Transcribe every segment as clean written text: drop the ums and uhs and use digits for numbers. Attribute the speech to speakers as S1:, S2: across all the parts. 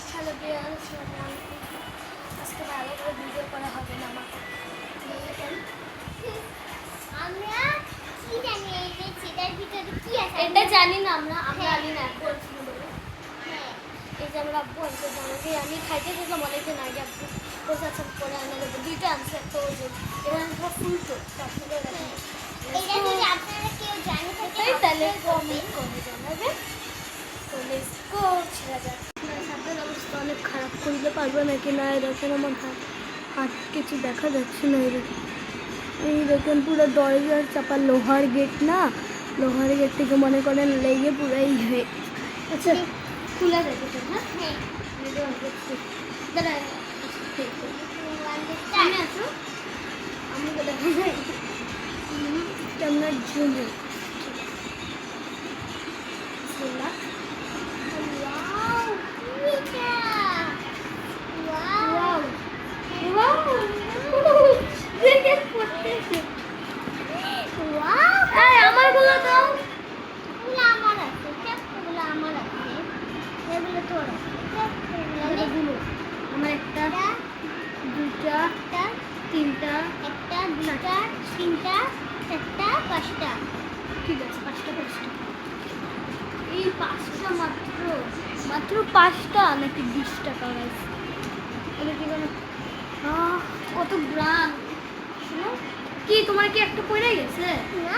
S1: Hello viewers, আজকে ভালো করে ভিডিও করা হবে না আমাকে।
S2: আমরা কি জানি এই যে সেটার ভিতরে কি আছে
S1: এটা জানি না আমরা জানি না বলছিল বলে।
S2: হ্যাঁ
S1: এই যে আমরা আব্বু আনছে জানাকে আমি খাইতে গেছিলাম অনেকদিন আগে। আব্বু বসে আছে পরে আনা দেবো, দুইটা আনছে, একটা ওজন এখানে পুরো ফুলটো আপনাদের
S2: এটা যদি আপনারা কেউ জানে থাকে
S1: তাহলে কমেন্ট করে জানাবে। তো লেটস গো, ছেড়ে যাক। হাতের অবস্থা অনেক খারাপ, করতে পারবে নাকি না দেখেন আমার হাত কিছু দেখা যাচ্ছে না। এই দেখেন পুরো দরজার চাপা, লোহার গেট না, লোহার গেট থেকে মনে করেন লেগে পুরো এই হয়ে। আচ্ছা খুলে দেখেছেন? হ্যাঁ
S2: হ্যাঁ
S1: দাঁড়ায় সামনে আসো, আমাকে দেখা যায় ক্যামেরার জুমে।
S2: ওয়াও এটা ওয়াও ওয়াও
S1: আমারগুলো দাও।
S2: এগুলো আমার আছে এগুলো আমার আছে এগুলো তোর আছে
S1: এগুলো আমার একটা, দুইটা,
S2: একটা
S1: তিনটা,
S2: একটা দুটা তিনটা চারটা পাঁচটা
S1: ঠিক আছে, পাঁচটা। এই পাঁচটা মাত্র পাঁচটা নাকি 20 টাকা গাইছে। এটা কি কোনো কত গ্রাম? শোনো কি, তোমার কি একটা পড়ে গেছে?
S2: না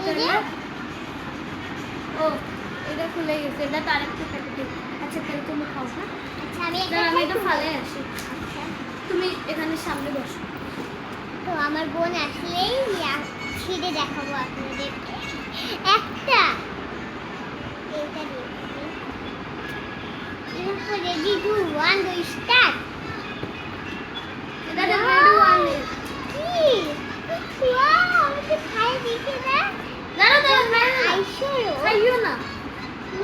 S2: এই যে
S1: ও এটা খুলে গেছে, এটা তার একটা প্যাকেটে। আচ্ছা তাহলে তুমি খাও। না
S2: আচ্ছা আমি
S1: আমি এটা ফালে আসি, তুমি এখানে সামনে বসো।
S2: তো আমার বোন আসলেই ছিঁড়ে দেখাবো আপনাদেরকে একটা এইটা দিয়ে ready to one do start
S1: এটা দেখো, এটা ওয়ান
S2: কি ওয়াও আমি তো খাই দিতে না আইশো
S1: খাইও না।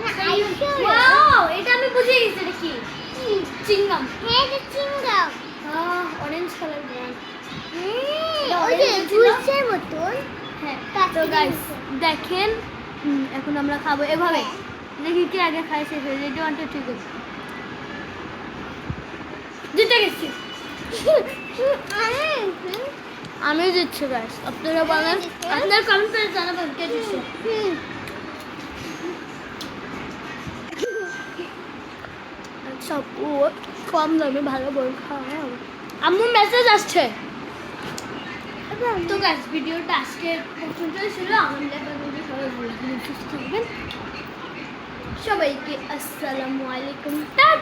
S2: না আইশো
S1: ওয়াও, এটা আমি বুঝে গেছি। এটা কি? চিংগাম।
S2: হ্যাঁ এটা চিংগাম
S1: অরেঞ্জ কালার ব্র্যান্ড।
S2: ওই যে জুসের মতন
S1: হ্যাঁ
S2: কাছে
S1: তো গাইস
S2: দিয়েছে।
S1: দেখেন, এখন আমরা খাবো এভাবে। দেখি কে আগে খায় শেষ হয়ে যায়। ওয়ানটা ঠিক আছে, জিতে গেছি। আমিও জিতছি গাইস। আপনারা বলেন, আপনার কমেন্ট করে জানাবেন কে জিতছে। আচ্ছা ও কম দামে ভালো বই খাওয়া হবে। আম্মু মেসেজ আসছে। তো গাইস ভিডিওটা আজকে পর্যন্তই ছিল। আমাদের সবাই ভালো লাগবে, সুস্থ থাকবেন। সবাইকে আসসালামু আলাইকুম।